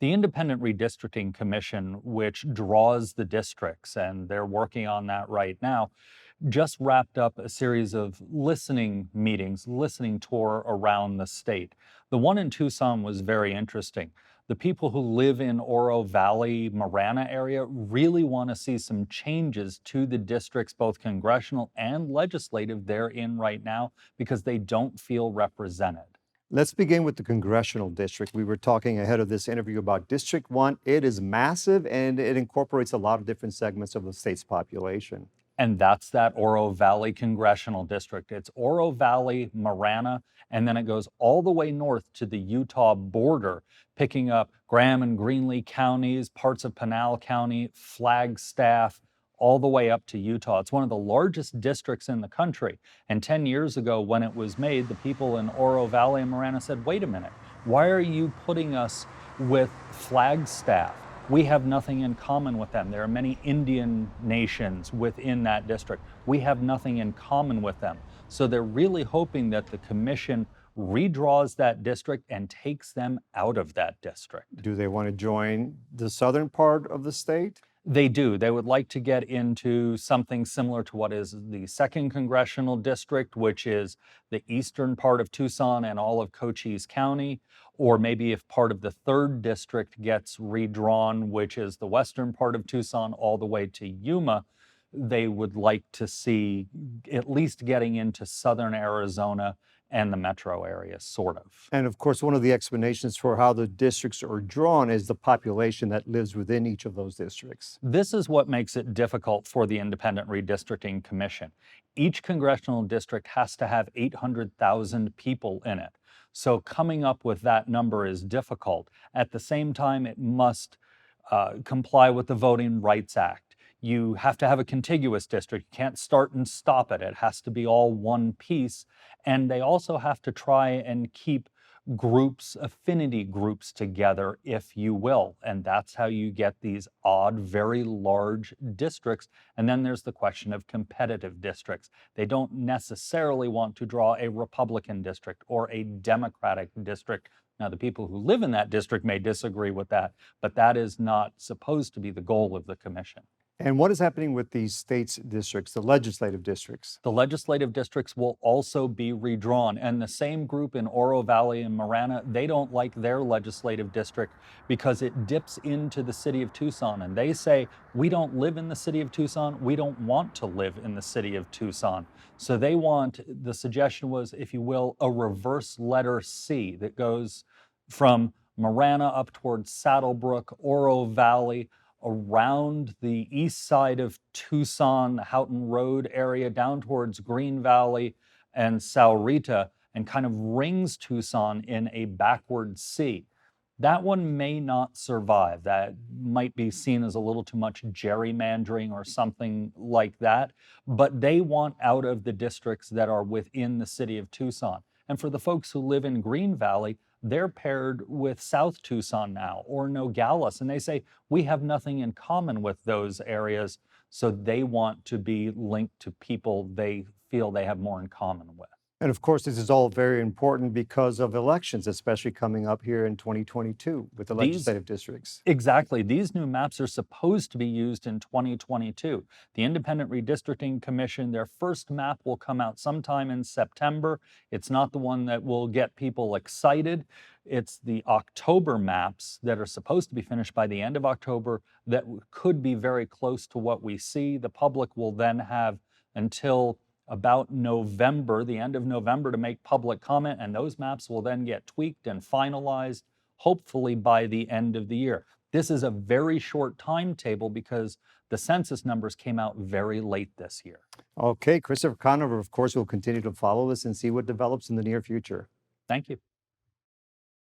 The Independent Redistricting Commission, which draws the districts, and they're working on that right now, just wrapped up a series of listening meetings, listening tour around the state. The one in Tucson was very interesting. The people who live in Oro Valley, Marana area really want to see some changes to the districts, both congressional and legislative, they're in right now because they don't feel represented. Let's begin with the congressional district. We were talking ahead of this interview about District 1. It is massive and it incorporates a lot of different segments of the state's population. And that's that Oro Valley Congressional District. It's Oro Valley, Marana, and then it goes all the way north to the Utah border, picking up Graham and Greenlee counties, parts of Pinal County, Flagstaff, all the way up to Utah. It's one of the largest districts in the country. And 10 years ago, when it was made, the people in Oro Valley and Marana said, wait a minute, why are you putting us with Flagstaff? We have nothing in common with them. There are many Indian nations within that district. We have nothing in common with them. So they're really hoping that the commission redraws that district and takes them out of that district. Do they want to join the southern part of the state? They do. They would like to get into something similar to what is the second congressional district, which is the eastern part of Tucson and all of Cochise County, or maybe if part of the third district gets redrawn, which is the western part of Tucson all the way to Yuma, they would like to see at least getting into southern Arizona and the metro area, sort of. And of course, one of the explanations for how the districts are drawn is the population that lives within each of those districts. This is what makes it difficult for the Independent Redistricting Commission. Each congressional district has to have 800,000 people in it. So coming up with that number is difficult. At the same time, it must comply with the Voting Rights Act. You have to have a contiguous district. You can't start and stop it. It has to be all one piece. And they also have to try and keep groups, affinity groups together, if you will. And that's how you get these odd, very large districts. And then there's the question of competitive districts. They don't necessarily want to draw a Republican district or a Democratic district. Now, the people who live in that district may disagree with that, but that is not supposed to be the goal of the commission. And what is happening with these states districts, the legislative districts? The legislative districts will also be redrawn. And the same group in Oro Valley and Marana, they don't like their legislative district because it dips into the city of Tucson. And they say, we don't live in the city of Tucson. We don't want to live in the city of Tucson. So they want, the suggestion was, if you will, a reverse letter C that goes from Marana up towards Saddlebrook, Oro Valley, around the east side of Tucson, the Houghton Road area, down towards Green Valley and Sahuarita, and kind of rings Tucson in a backward C. That one may not survive. That might be seen as a little too much gerrymandering or something like that, but they want out of the districts that are within the city of Tucson. And for the folks who live in Green Valley, they're paired with South Tucson now or Nogales, and they say, we have nothing in common with those areas, so they want to be linked to people they feel they have more in common with. And of course, this is all very important because of elections, especially coming up here in 2022 with the legislative districts. Exactly. These new maps are supposed to be used in 2022. The Independent Redistricting Commission, their first map will come out sometime in September. It's not the one that will get people excited. It's the October maps that are supposed to be finished by the end of October that could be very close to what we see. The public will then have until about November, the end of November, to make public comment, and those maps will then get tweaked and finalized, hopefully by the end of the year. This is a very short timetable because the census numbers came out very late this year. Okay, Christopher Conover, of course, will continue to follow this and see what develops in the near future. Thank you.